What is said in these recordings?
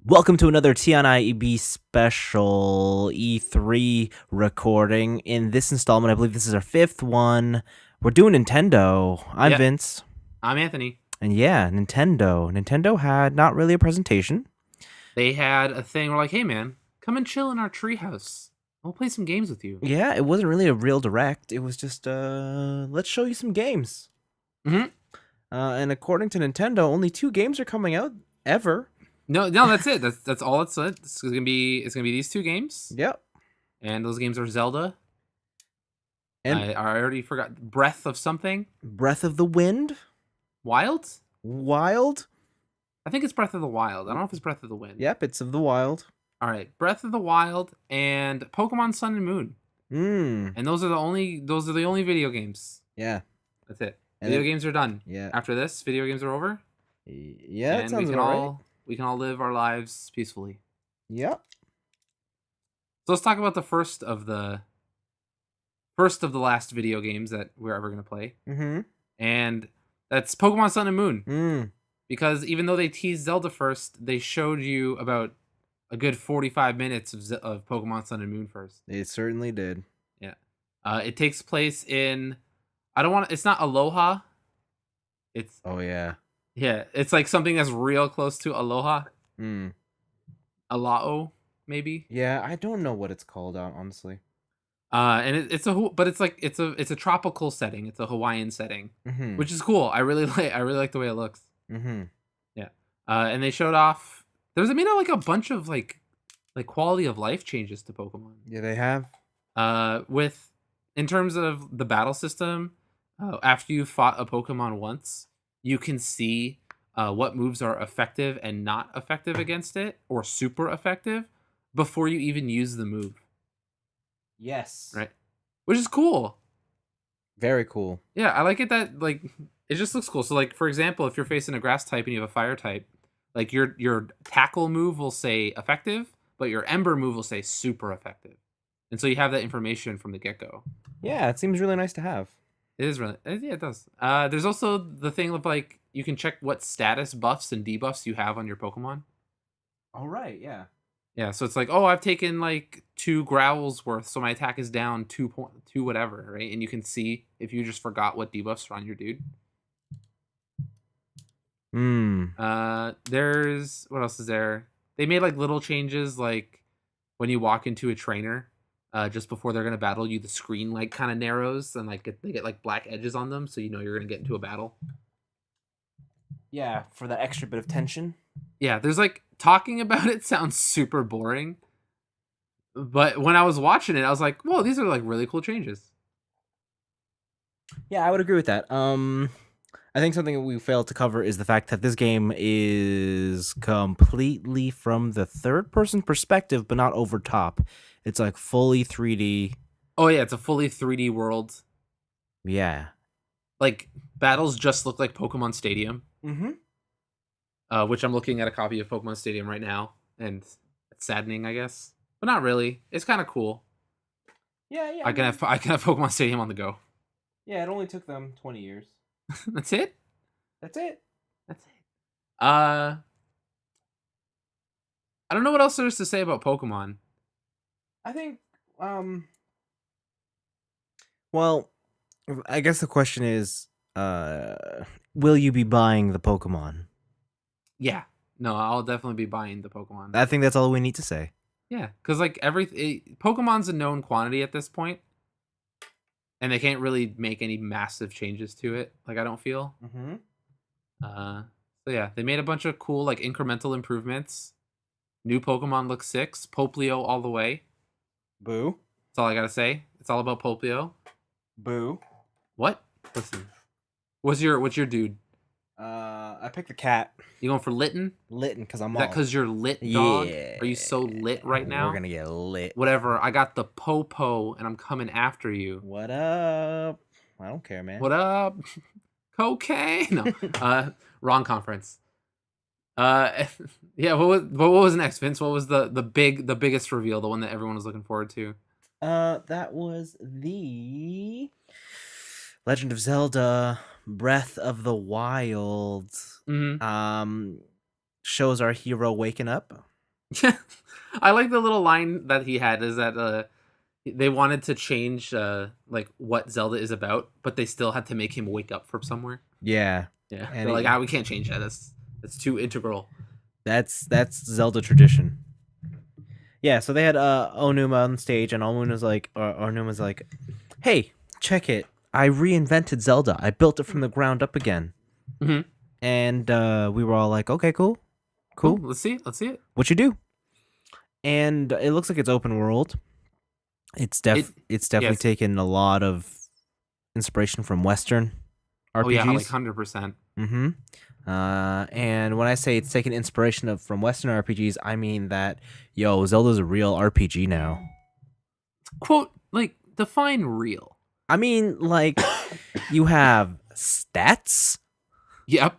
Welcome to another tniab special E3 recording. In this installment, I believe this is our fifth one. We're doing Nintendo. I'm Yep, Vince. I'm Anthony. And yeah, Nintendo. Nintendo had not really a presentation. They had a thing where like, hey man, come and chill in our treehouse. We'll play some games with you. Yeah, it wasn't really a real direct. It was just, let's show you some games. Mm-hmm. And according to Nintendo, only 2 games are coming out ever. No, that's it. That's all it's it. It's gonna be these two games, Yep. and those games are Zelda. And I already forgot Breath of something. Breath of the Wind, Wild. Wild. I think it's Breath of the Wild. I don't know if it's Breath of the Wind. Yep, it's of the Wild. All right, Breath of the Wild and Pokemon Sun and Moon. And those are the only video games. Yeah. That's it. And Video then- games are done. Yeah. After this, video games are over. Yeah, that And sounds about right. we can all live our lives peacefully. Yep. So let's talk about the first of the last video games that we're ever gonna play, and that's Pokemon Sun and Moon. Because even though they teased Zelda first, they showed you about a good 45 minutes of Pokemon Sun and Moon first. It certainly did. Yeah, it takes place in it's not Aloha. It's Oh yeah. it's like something that's real close to Aloha. Alao, maybe. Yeah, I don't know what it's called, honestly. And it's a tropical setting. It's a Hawaiian setting, which is cool. I really like the way it looks. Yeah. And they showed off. There's like a bunch of like quality of life changes to Pokemon. Yeah, they have. With in terms of the battle system, after you fought a Pokemon once, you can see what moves are effective and not effective against it, or super effective, before you even use the move. Yes. Right. Which is cool. Very cool. Yeah, I like it that like it just looks cool. So like for example, if you're facing a grass type and you have a fire type, like your tackle move will say effective, but your ember move will say super effective. And so you have that information from the get-go. Yeah, it seems really nice to have. It is really yeah, it does. There's also the thing of like you can check what status buffs and debuffs you have on your Pokemon. All right, yeah. Yeah, so it's like, oh, I've taken like 2 growls worth, so my attack is down 2 whatever, right? And you can see if you just forgot what debuffs are on your dude. There's what else is there? They made like little changes, like when you walk into a trainer, just before they're gonna battle you, the screen like kind of narrows and like they get like black edges on them, so you know you're gonna get into a battle. Yeah, for that extra bit of tension. Yeah, there's like talking about it sounds super boring, but when I was watching it, I was like, whoa, these are like really cool changes. Yeah, I would agree with that. I think something we failed to cover is the fact that this game is completely from the third-person perspective, but not over top. It's like fully 3D. Oh yeah, it's a fully 3D world. Yeah. Like battles just look like Pokemon Stadium. Which I'm looking at a copy of Pokemon Stadium right now, and it's saddening, I guess, but not really. It's kind of cool. Yeah. I can have Pokemon Stadium on the go. Yeah, it only took them 20 years. That's it. That's it. I don't know what else there is to say about Pokemon. I think, well, I guess the question is, will you be buying the Pokemon? Yeah. No, I'll definitely be buying the Pokemon. I think that's all we need to say. Yeah, because like Pokemon's a known quantity at this point, and they can't really make any massive changes to it. Like I don't feel. So yeah, they made a bunch of cool like incremental improvements. New Pokemon looks 6. Poplio all the way. Boo. That's all I gotta say. It's all about Poplio. Boo. What? Listen. What's your dude? I picked the cat. You going for Litten? Litten, because I'm Is that because you're lit, dog? Yeah. Are you so lit right now? We're gonna get lit. Whatever. I got the Popo, and I'm coming after you. What up? I don't care, man. What up? Cocaine? No. Wrong conference. Yeah. What was next, Vince? What was the biggest reveal? The one that everyone was looking forward to? That was the Legend of Zelda Breath of the Wild. shows our hero waking up. Yeah, I like the little line that he had is that they wanted to change like what Zelda is about, but they still had to make him wake up from somewhere. Yeah, Yeah, and they're like, we can't change that. That's too integral. that's Zelda tradition. Yeah, so they had Onuma on stage, and Onuma's like, "Hey, check it! I reinvented Zelda. I built it from the ground up again." Hmm. And we were all like, "Okay, cool, Cool. cool. Let's see. Let's see it. What you do?" And it looks like it's open world. It. It's definitely Yes. taken a lot of inspiration from Western Oh yeah, like RPGs. 100%. Mm-hmm. And when I say it's taken inspiration from Western RPGs, I mean that Zelda's a real RPG now. Quote, like, define real. I mean, like, you have stats. Yep.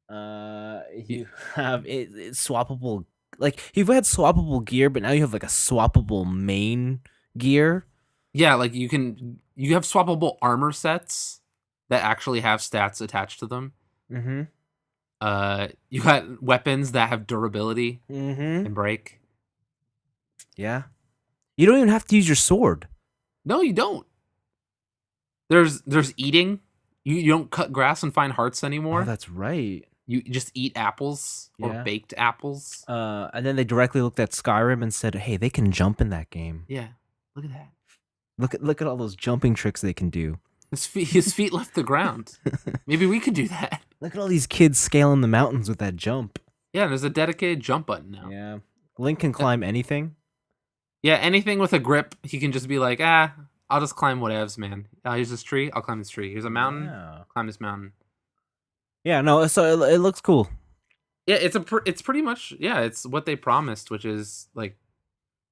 You have it's swappable. Like, you've had swappable gear, but now you have like a swappable main gear. Yeah, like you have swappable armor sets that actually have stats attached to them. Mm-hmm. You got weapons that have durability Mm-hmm. and break. Yeah. You don't even have to use your sword. No, you don't. There's eating. You don't cut grass and find hearts anymore. Oh, that's right. You just eat apples or Yeah. baked apples. And then they directly looked at Skyrim and said, "Hey, they can jump in that game. Yeah, look at that. Look at all those jumping tricks they can do. His feet left the ground. Maybe we could do that. Look at all these kids scaling the mountains with that jump." Yeah, there's a dedicated jump button now. Yeah. Link can climb anything. Yeah, anything with a grip, he can just be like, I'll just climb whatevs, man. Here's this tree, I'll climb this tree. Here's a mountain, Yeah. climb this mountain. Yeah, no, so it looks cool. Yeah, it's pretty much, yeah, it's what they promised, which is like,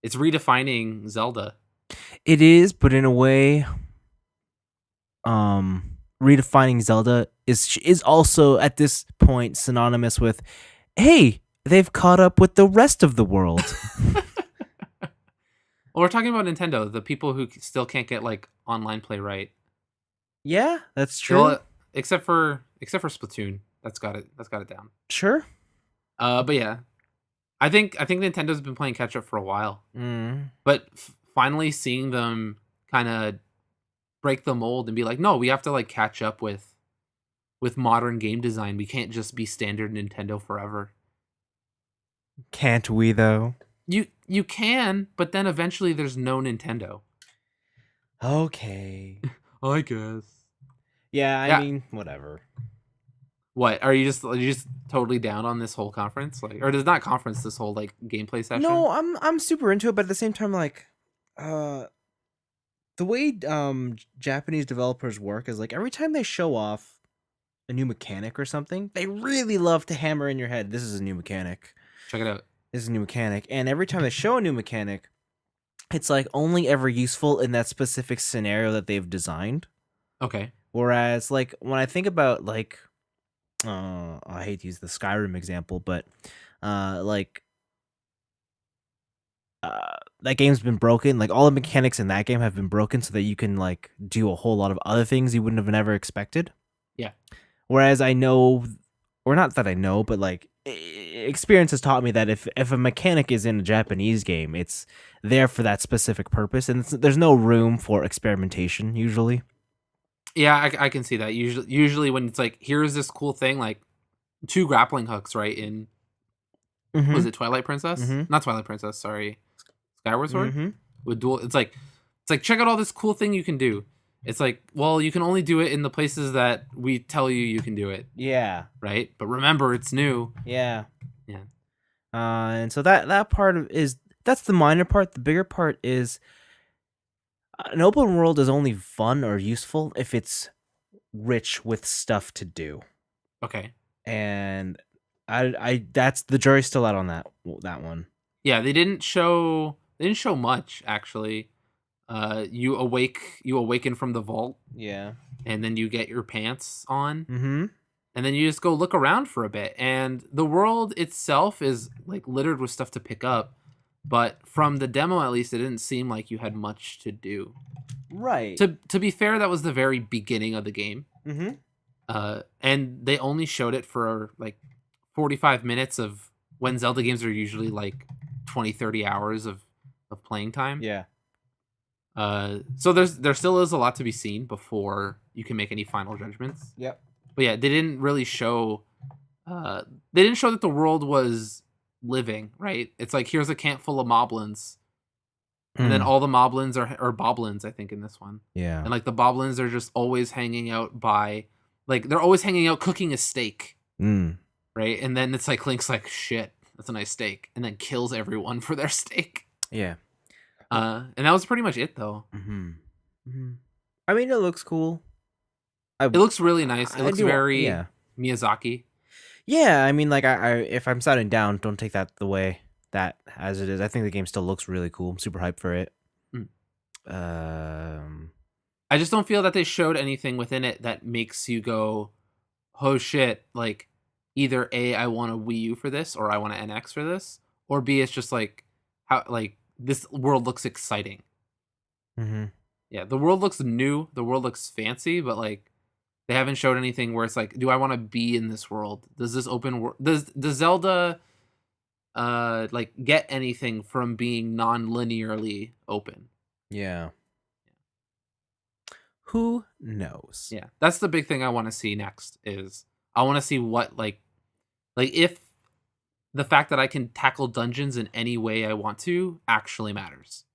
it's redefining Zelda. It is, but in a way, redefining Zelda is also at this point synonymous with, hey, they've caught up with the rest of the world. Well, we're talking about Nintendo, the people who still can't get like online play right. Yeah, that's true. Well, except for Splatoon, that's got it down. Sure. But yeah, I think Nintendo's been playing catch up for a while. Mm. But finally seeing them kind of break the mold and be like, no, we have to like catch up with modern game design. We can't just be standard Nintendo forever. Can't we though? You can, but then eventually there's no Nintendo. Okay. I guess. Yeah, I mean, whatever. What are you just totally down on this whole conference, like, or does not conference, this whole like gameplay session? No, I'm super into it, but at the same time, like, the way Japanese developers work is like every time they show off a new mechanic or something, they really love to hammer in your head, this is a new mechanic. Check it out. This is a new mechanic. And every time they show a new mechanic, it's like only ever useful in that specific scenario that they've designed. Okay. Whereas, like, when I think about, like, I hate to use the Skyrim example, but like that game's been broken. Like, all the mechanics in that game have been broken so that you can like do a whole lot of other things you wouldn't have never expected. Yeah. Whereas I know, or not that I know, but like experience has taught me that if a mechanic is in a Japanese game, it's there for that specific purpose, and there's no room for experimentation usually. Yeah, I can see that. Usually when it's like, here's this cool thing, like 2 grappling hooks, right? In was it Twilight Princess? Not Twilight Princess, sorry. Skyward Sword? With dual, it's like check out all this cool thing you can do. It's like, well, you can only do it in the places that we tell you can do it. Yeah. Right? But remember, it's new. Yeah. Yeah. And so that part that's the minor part. The bigger part is an open world is only fun or useful if it's rich with stuff to do. Okay. And I that's the jury's still out on that one. Yeah, they didn't show much actually. You awaken from the vault. Yeah. And then you get your pants on. Mm-hmm. And then you just go look around for a bit. And the world itself is like littered with stuff to pick up. But from the demo, at least, it didn't seem like you had much to do. Right. To be fair, that was the very beginning of the game. Mm-hmm. And they only showed it for like 45 minutes of when Zelda games are usually like 20, 30 hours of playing time. Yeah. So there still is a lot to be seen before you can make any final judgments. Yep. But yeah, they didn't really show. They didn't show that the world was living, right? It's like here's a camp full of moblins, and then all the moblins are boblins, I think, in this one. Yeah. And like the boblins are just always hanging out by, like they're always hanging out cooking a steak, right? And then it's like Link's like, shit, that's a nice steak, and then kills everyone for their steak. Yeah. And that was pretty much it, though. I mean, it looks cool. It looks really nice. It looks very Miyazaki. Yeah, I mean, like, I if I'm sitting down, don't take that the way that as it is. I think the game still looks really cool. I'm super hyped for it. I just don't feel that they showed anything within it that makes you go, oh shit, like either A, I want a Wii U for this, or I want an NX for this, or B, it's just like how like this world looks exciting. Yeah, the world looks new, the world looks fancy, but like they haven't showed anything where it's like, do I want to be in this world? Does this open world does Zelda like get anything from being non-linearly open? Yeah. Who knows? Yeah, that's the big thing I want to see next. Is I want to see what like if the fact that I can tackle dungeons in any way I want to actually matters.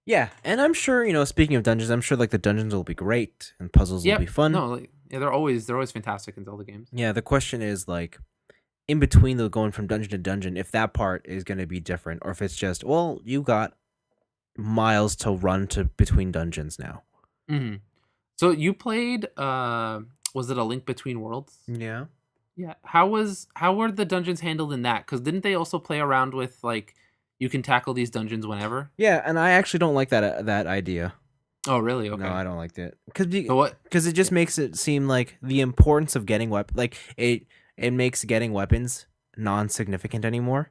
Yeah, and I'm sure, speaking of dungeons, I'm sure like the dungeons will be great and puzzles will be fun. No, like, yeah, they're always fantastic in Zelda games. Yeah, the question is like in between the going from dungeon to dungeon, if that part is going to be different or if it's just, well, you got miles to run to between dungeons now. So you played was it A Link Between Worlds? Yeah. Yeah. How were the dungeons handled in that? Cuz didn't they also play around with like you can tackle these dungeons whenever? Yeah, and I actually don't like that idea. Oh, really? Okay. No, I don't like it. Cuz it just makes it seem like the importance of getting like it makes getting weapons non-significant anymore.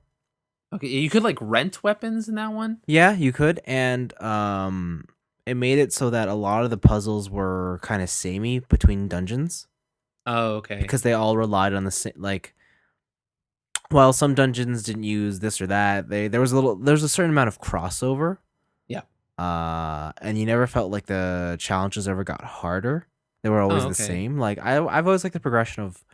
Okay, you could like rent weapons in that one? Yeah, you could, and it made it so that a lot of the puzzles were kind of samey between dungeons. Oh, okay. Because they all relied on the same, like, while some dungeons didn't use this or that, there's a certain amount of crossover. Yeah. And you never felt like the challenges ever got harder. They were always the same. Like I've always liked the progression of,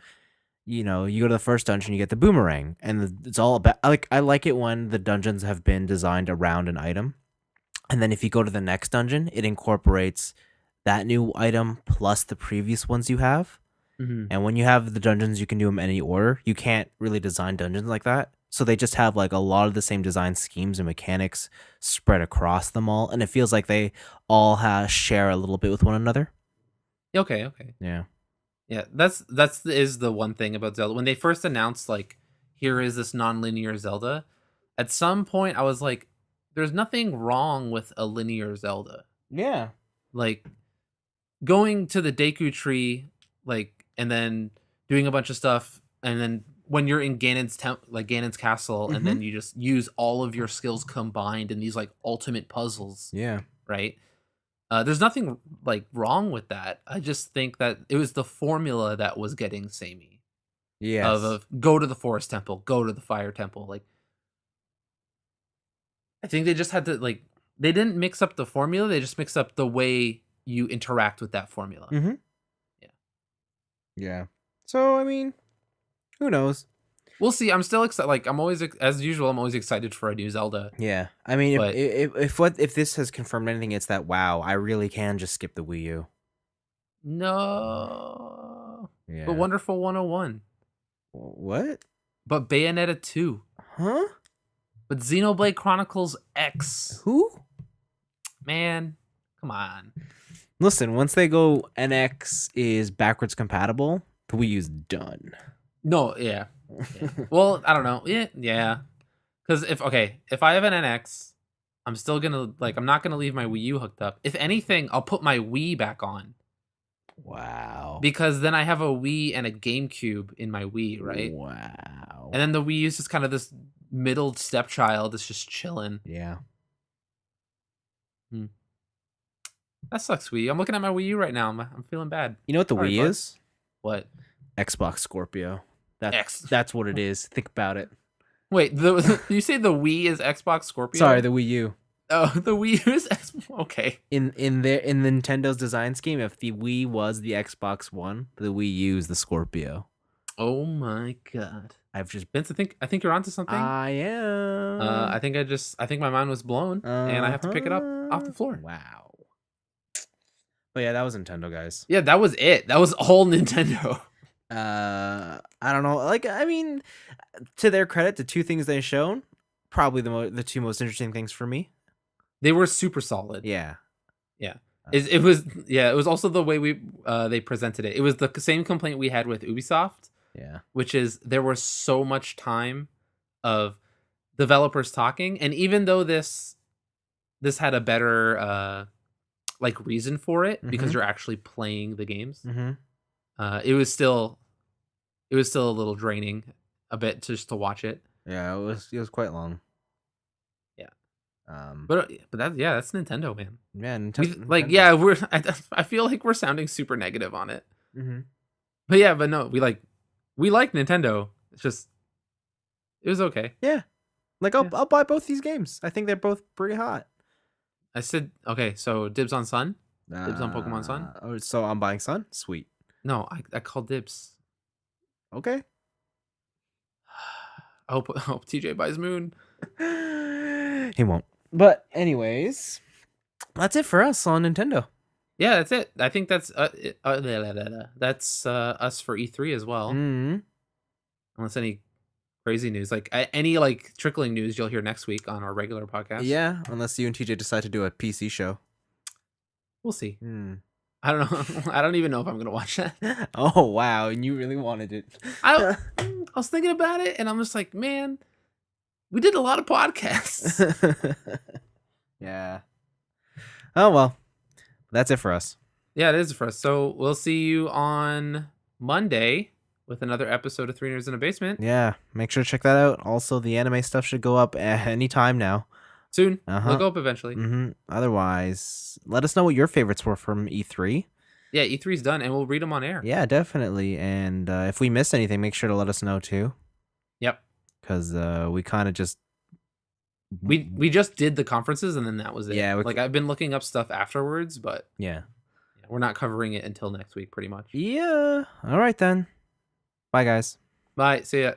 you go to the first dungeon, you get the boomerang, and it's all about I like it when the dungeons have been designed around an item. And then if you go to the next dungeon, it incorporates that new item plus the previous ones you have. And when you have the dungeons, you can do them any order. You can't really design dungeons like that. So they just have like a lot of the same design schemes and mechanics spread across them all. And it feels like they all share a little bit with one another. Okay. Yeah. Yeah, that's is the one thing about Zelda. When they first announced like here is this non-linear Zelda, at some point I was like, there's nothing wrong with a linear Zelda. Yeah. Like going to the Deku tree, like, and then doing a bunch of stuff, and then when you're in Ganon's castle, and then you just use all of your skills combined in these like ultimate puzzles. Yeah. Right. There's nothing like wrong with that. I just think that it was the formula that was getting samey. Yes. Of go to the forest temple, go to the fire temple. Like, I think they just had to like they didn't mix up the formula. They just mixed up the way you interact with that formula. Yeah. Yeah. So I mean, who knows? We'll see. I'm still excited. Like I'm always, as usual, I'm always excited for a new Zelda. Yeah. I mean, if this has confirmed anything, it's that wow, I really can just skip the Wii U. No. Yeah. But Wonderful 101. What? But Bayonetta 2. Huh? But Xenoblade Chronicles X. Who? Man, come on. Listen, once they go NX is backwards compatible, the Wii U's done. No, yeah. Well, I don't know. Yeah. Because if I have an NX, I'm still gonna I'm not gonna leave my Wii U hooked up. If anything, I'll put my Wii back on. Wow. Because then I have a Wii and a GameCube in my Wii, right? Wow. And then the Wii is just kind of this middle stepchild that's just chilling. Yeah. That sucks, Wii. I'm looking at my Wii U right now. I'm feeling bad. You know what the Wii is? What? Xbox Scorpio. X. That's what it is. Think about it. Wait, you say the Wii is Xbox Scorpio? Sorry, the Wii U. Oh, the Wii U is Xbox. Okay. In Nintendo's design scheme, if the Wii was the Xbox One, the Wii U is the Scorpio. Oh my god. Vince, I think you're onto something. I am. I think my mind was blown, and I have to pick it up off the floor. Wow. But yeah, that was Nintendo, guys. Yeah, that was it. That was all Nintendo. I don't know. Like, I mean, to their credit, the two things they shown, probably the two most interesting things for me. They were super solid. Yeah. Yeah. It was also the way they presented it. It was the same complaint we had with Ubisoft. Yeah. Which is there was so much time of developers talking, and even though this had a better like reason for it because you're actually playing the games, it was still a little draining a bit just to watch it. Yeah, it was quite long. Yeah. But that's Nintendo, man. Yeah, Nintendo. I feel like we're sounding super negative on it. But yeah, but no, we like Nintendo. It's just it was okay. Yeah. Like I'll buy both these games. I think they're both pretty hot. I said okay, so dibs on Sun? Dibs on Pokemon Sun? Oh, so I'm buying Sun? Sweet. No, I called dibs. Okay. I hope TJ buys Moon. He won't. But anyways, that's it for us on Nintendo. Yeah, that's it. I think that's us for E3 as well. Unless any crazy news, like any like trickling news, you'll hear next week on our regular podcast. Yeah, unless you and TJ decide to do a PC show. We'll see. I don't know. I don't even know if I'm gonna watch that. Oh wow, and you really wanted it. I was thinking about it, and I'm just like, man, we did a lot of podcasts. Yeah. Oh well, that's it for us. Yeah, it is for us. So we'll see you on Monday with another episode of Three Nerds in a Basement. Yeah, make sure to check that out. Also, the anime stuff should go up any time now. Soon. They'll go up eventually. Otherwise, let us know what your favorites were from E3. Yeah, E3's done, and we'll read them on air. Yeah, definitely. And if we missed anything, make sure to let us know too. Yep. Because we kind of just... We just did the conferences, and then that was it. Yeah. Like, I've been looking up stuff afterwards, but... Yeah. We're not covering it until next week, pretty much. Yeah. All right, then. Bye, guys. Bye. See ya.